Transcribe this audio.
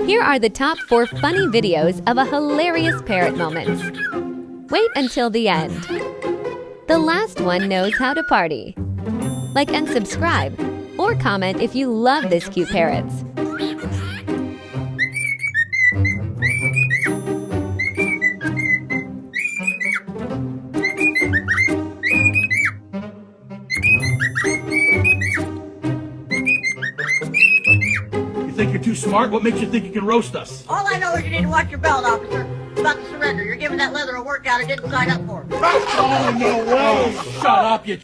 Here are the top 4 funny videos of a hilarious parrot moments. Wait until the end. The last one knows how to party. Like and subscribe, or comment if you love this cute parrots. You think you're too smart? What makes you think you can roast us? All I know is you need to watch your belt, officer. It's about to surrender. You're giving that leather a workout it didn't sign up for. Oh, no way! Shut up, you...